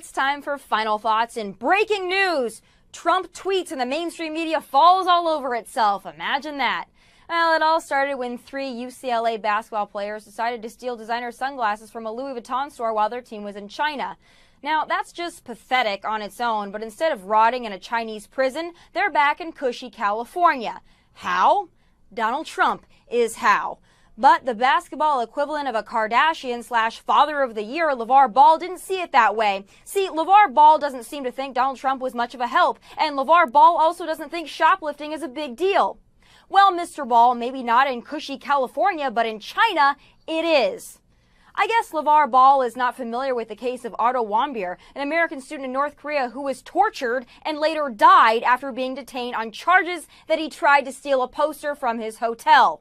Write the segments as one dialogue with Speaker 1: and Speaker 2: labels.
Speaker 1: It's time for Final Thoughts and breaking news. Trump tweets and the mainstream media falls all over itself. Imagine that. Well, it all started when 3 UCLA basketball players decided to steal designer sunglasses from a Louis Vuitton store while their team was in China. Now, that's just pathetic on its own, but instead of rotting in a Chinese prison, they're back in cushy California. How? Donald Trump is how. But the basketball equivalent of a Kardashian/Father of the Year, Lavar Ball, didn't see it that way. See, Lavar Ball doesn't seem to think Donald Trump was much of a help, and Lavar Ball also doesn't think shoplifting is a big deal. Well, Mr. Ball, maybe not in cushy California, but in China, it is. I guess Lavar Ball is not familiar with the case of Otto Warmbier, an American student in North Korea who was tortured and later died after being detained on charges that he tried to steal a poster from his hotel.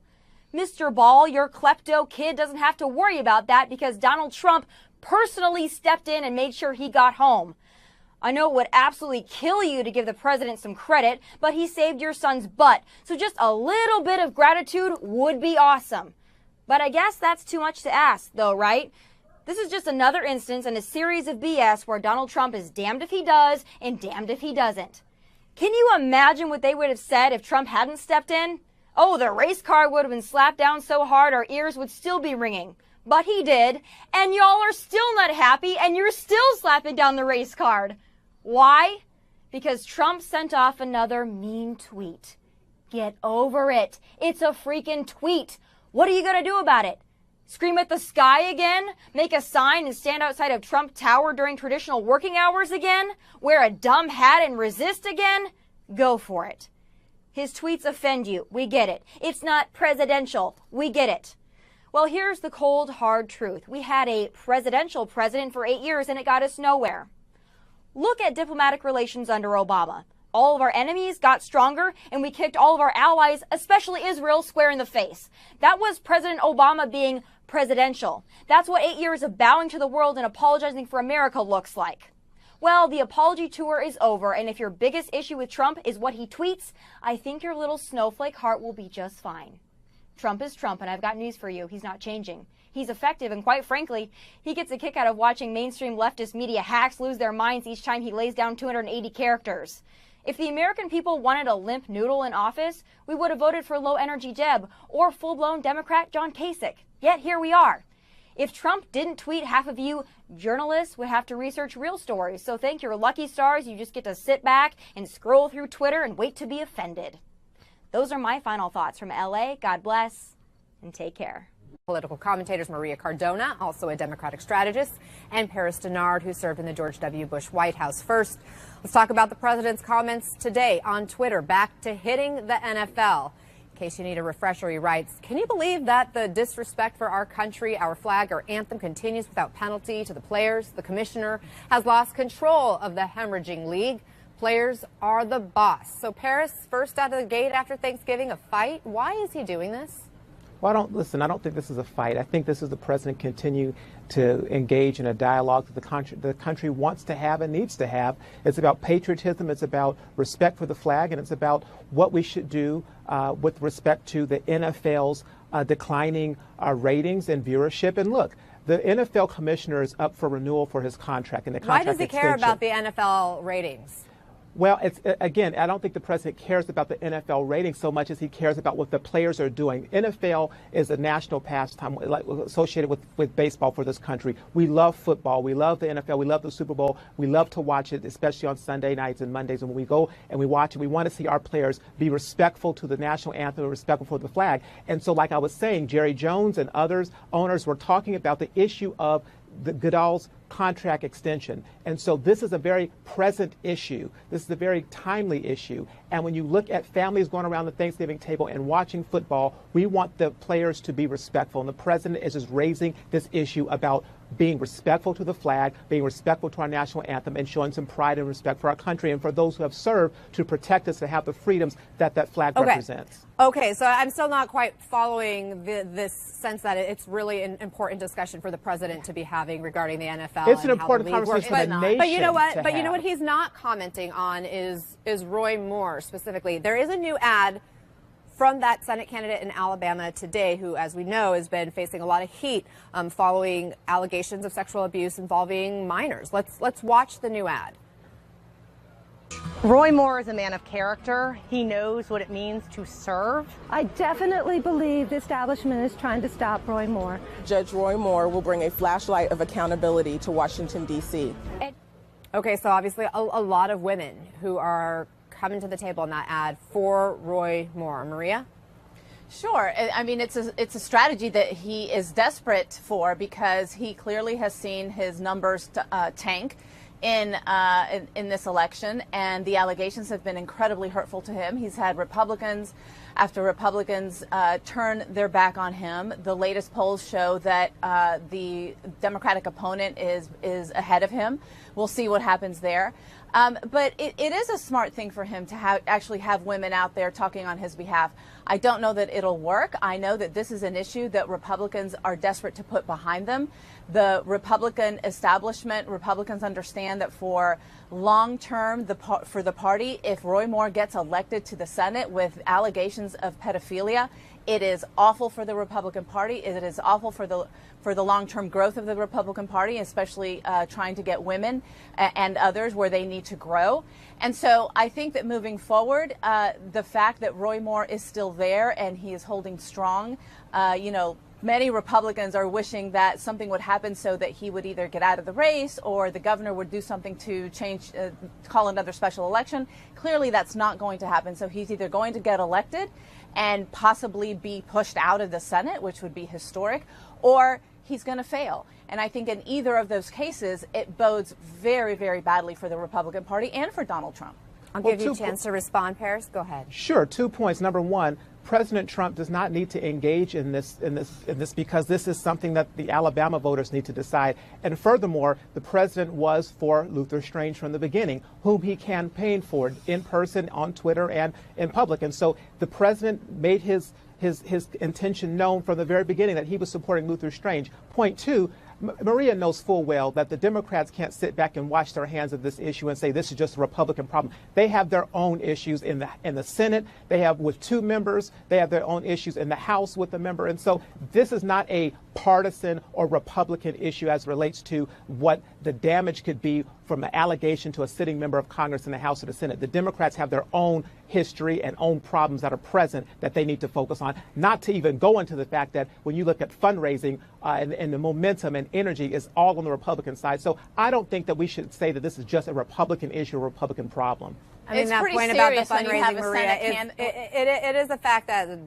Speaker 1: Mr. Ball, your klepto kid doesn't have to worry about that because Donald Trump personally stepped in and made sure he got home. I know it would absolutely kill you to give the president some credit, but he saved your son's butt, so just a little bit of gratitude would be awesome. But I guess that's too much to ask, though, right? This is just another instance in a series of BS where Donald Trump is damned if he does and damned if he doesn't. Can you imagine what they would have said if Trump hadn't stepped in? Oh, the race car would have been slapped down so hard our ears would still be ringing. But he did, and y'all are still not happy, and you're still slapping down the race card. Why? Because Trump sent off another mean tweet. Get over it. It's a freaking tweet. What are you going to do about it? Scream at the sky again? Make a sign and stand outside of Trump Tower during traditional working hours again? Wear a dumb hat and resist again? Go for it. His tweets offend you. We get it. It's not presidential. We get it. Well, here's the cold, hard truth. We had a presidential president for 8 years and it got us nowhere. Look at diplomatic relations under Obama. All of our enemies got stronger and we kicked all of our allies, especially Israel, square in the face. That was President Obama being presidential. That's what 8 years of bowing to the world and apologizing for America looks like. Well, the apology tour is over, and if your biggest issue with Trump is what he tweets, I think your little snowflake heart will be just fine. Trump is Trump, and I've got news for you. He's not changing. He's effective, and quite frankly, he gets a kick out of watching mainstream leftist media hacks lose their minds each time he lays down 280 characters. If the American people wanted a limp noodle in office, we would have voted for low-energy Jeb or full-blown Democrat John Kasich. Yet here we are. If Trump didn't tweet, half of you journalists would have to research real stories. So thank your lucky stars, you just get to sit back and scroll through Twitter and wait to be offended. Those are my final thoughts from LA. God bless and take care.
Speaker 2: Political commentators Maria Cardona, also a Democratic strategist, and Paris Denard, who served in the George W. Bush White House. First, let's talk about the president's comments today on Twitter, back to hitting the NFL. In case you need a refresher, he writes, "Can you believe that the disrespect for our country, our flag, our anthem continues without penalty to the players? The commissioner has lost control of the hemorrhaging league. Players are the boss." So Paris, first out of the gate after Thanksgiving, a fight. Why is he doing this?
Speaker 3: Well, I don't think this is a fight. I think this is the president continue to engage in a dialogue that the country wants to have and needs to have. It's about patriotism, it's about respect for the flag, and it's about what we should do with respect to the NFL's declining ratings and viewership. And look, the NFL commissioner is up for renewal for his contract and the contract
Speaker 2: extension. Why does he care about the NFL ratings?
Speaker 3: Well, again, I don't think the president cares about the NFL ratings so much as he cares about what the players are doing. NFL is a national pastime associated with baseball for this country. We love football. We love the NFL. We love the Super Bowl. We love to watch it, especially on Sunday nights and Mondays. And when we go and we watch it, we want to see our players be respectful to the national anthem and respectful for the flag. And so, like I was saying, Jerry Jones and owners were talking about the issue of the Goodell's contract extension. And so this is a very present issue. This is a very timely issue. And when you look at families going around the Thanksgiving table and watching football, we want the players to be respectful. And the president is just raising this issue about being respectful to the flag, being respectful to our national anthem, and showing some pride and respect for our country and for those who have served to protect us, to have the freedoms that that flag represents.
Speaker 2: Okay, so I'm still not quite following this sense that it's really an important discussion for the president to be having regarding the NFL.
Speaker 3: It's an important conversation for the nation.
Speaker 2: But you know what? But you know what he's not commenting on is Roy Moore specifically. There is a new ad from that Senate candidate in Alabama today, who, as we know, has been facing a lot of heat following allegations of sexual abuse involving minors. Let's watch the new ad.
Speaker 4: Roy Moore is a man of character. He knows what it means to serve.
Speaker 5: I definitely believe the establishment is trying to stop Roy Moore.
Speaker 6: Judge Roy Moore will bring a flashlight of accountability to Washington, D.C.
Speaker 2: Okay, so obviously a lot of women who are coming to the table in that ad for Roy Moore. Maria?
Speaker 7: Sure. I mean, it's a strategy that he is desperate for because he clearly has seen his numbers tank in this election, and the allegations have been incredibly hurtful to him. He's had Republicans after Republicans turn their back on him. The latest polls show that the Democratic opponent is ahead of him. We'll see what happens there. But it is a smart thing for him to actually have women out there talking on his behalf. I don't know that it'll work. I know that this is an issue that Republicans are desperate to put behind them. The Republican establishment, Republicans understand that for long term, for the party, if Roy Moore gets elected to the Senate with allegations of pedophilia, it is awful for the Republican Party. It is awful for the long-term growth of the Republican Party, especially trying to get women and others where they need to grow. And so I think that moving forward, the fact that Roy Moore is still there and he is holding strong, many Republicans are wishing that something would happen so that he would either get out of the race or the governor would do something to change, call another special election. Clearly, that's not going to happen. So he's either going to get elected and possibly be pushed out of the Senate, which would be historic, or he's going to fail. And I think in either of those cases, it bodes very, very badly for the Republican Party and for Donald Trump.
Speaker 2: I'll give you a chance to respond, Paris. Go ahead.
Speaker 3: Sure. 2 points. Number one, President Trump does not need to engage in this because this is something that the Alabama voters need to decide. And furthermore, the president was for Luther Strange from the beginning, whom he campaigned for in person, on Twitter, and in public. And so the president made his intention known from the very beginning that he was supporting Luther Strange. Point two, Maria knows full well that the Democrats can't sit back and wash their hands of this issue and say this is just a Republican problem. They have their own issues in the Senate. They have with 2 members. They have their own issues in the House with a member. And so this is not a partisan or Republican issue as relates to what the damage could be from an allegation to a sitting member of Congress in the House or the Senate. The Democrats have their own history and own problems that are present that they need to focus on, not to even go into the fact that when you look at fundraising and the momentum and energy is all on the Republican side. So I don't think that we should say that this is just a Republican issue, a Republican problem.
Speaker 2: I mean,
Speaker 7: it's
Speaker 2: that
Speaker 7: pretty
Speaker 2: point about the
Speaker 7: serious when you have
Speaker 2: fundraising,
Speaker 7: a
Speaker 2: Maria, it is a fact that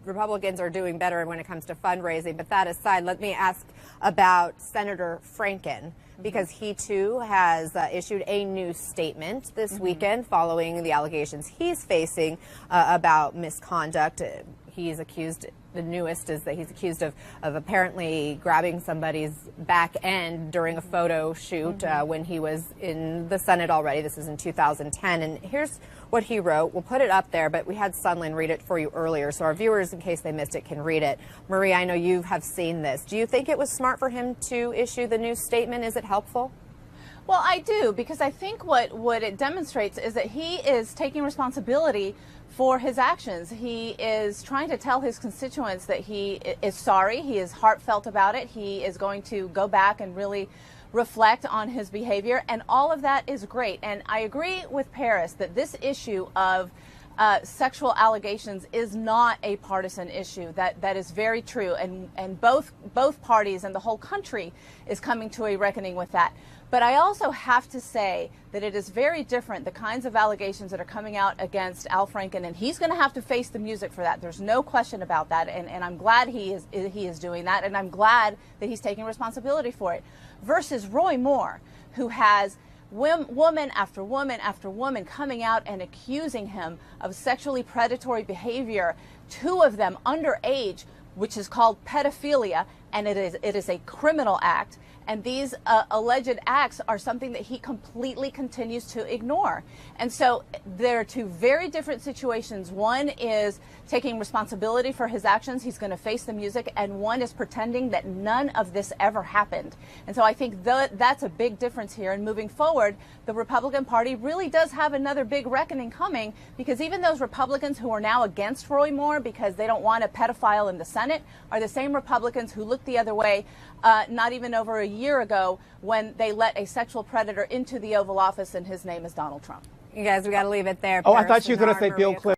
Speaker 2: Republicans are doing better when it comes to fundraising. But that aside, let me ask about Senator Franken, because he too has issued a new statement this weekend following the allegations he's facing about misconduct. He's accused, the newest is that he's accused of apparently grabbing somebody's back end during a photo shoot when he was in the Senate already. This is in 2010. And here's what he wrote. We'll put it up there, but we had Sunlin read it for you earlier, so our viewers, in case they missed it, can read it. Maria, I know you have seen this. Do you think it was smart for him to issue the new statement? Is it helpful?
Speaker 7: Well, I do, because I think what it demonstrates is that he is taking responsibility for his actions. He is trying to tell his constituents that he is sorry, he is heartfelt about it, he is going to go back and really reflect on his behavior, and all of that is great. And I agree with Paris that this issue of sexual allegations is not a partisan issue. That is very true, and both parties and the whole country is coming to a reckoning with that. But I also have to say that it is very different, the kinds of allegations that are coming out against Al Franken, and he's going to have to face the music for that. There's no question about that, and I'm glad he is doing that, and I'm glad that he's taking responsibility for it. Versus Roy Moore, who has woman after woman after woman coming out and accusing him of sexually predatory behavior, 2 of them underage, which is called pedophilia, and it is a criminal act. And these alleged acts are something that he completely continues to ignore. And so there are two very different situations. One is taking responsibility for his actions. He's going to face the music. And one is pretending that none of this ever happened. And so I think that's a big difference here. And moving forward, the Republican Party really does have another big reckoning coming, because even those Republicans who are now against Roy Moore because they don't want a pedophile in the Senate are the same Republicans who looked the other way not even over a year ago when they let a sexual predator into the Oval Office, and his name is Donald Trump.
Speaker 2: You guys, we got to leave it there.
Speaker 3: Oh, I thought she was going to say Bill Clinton.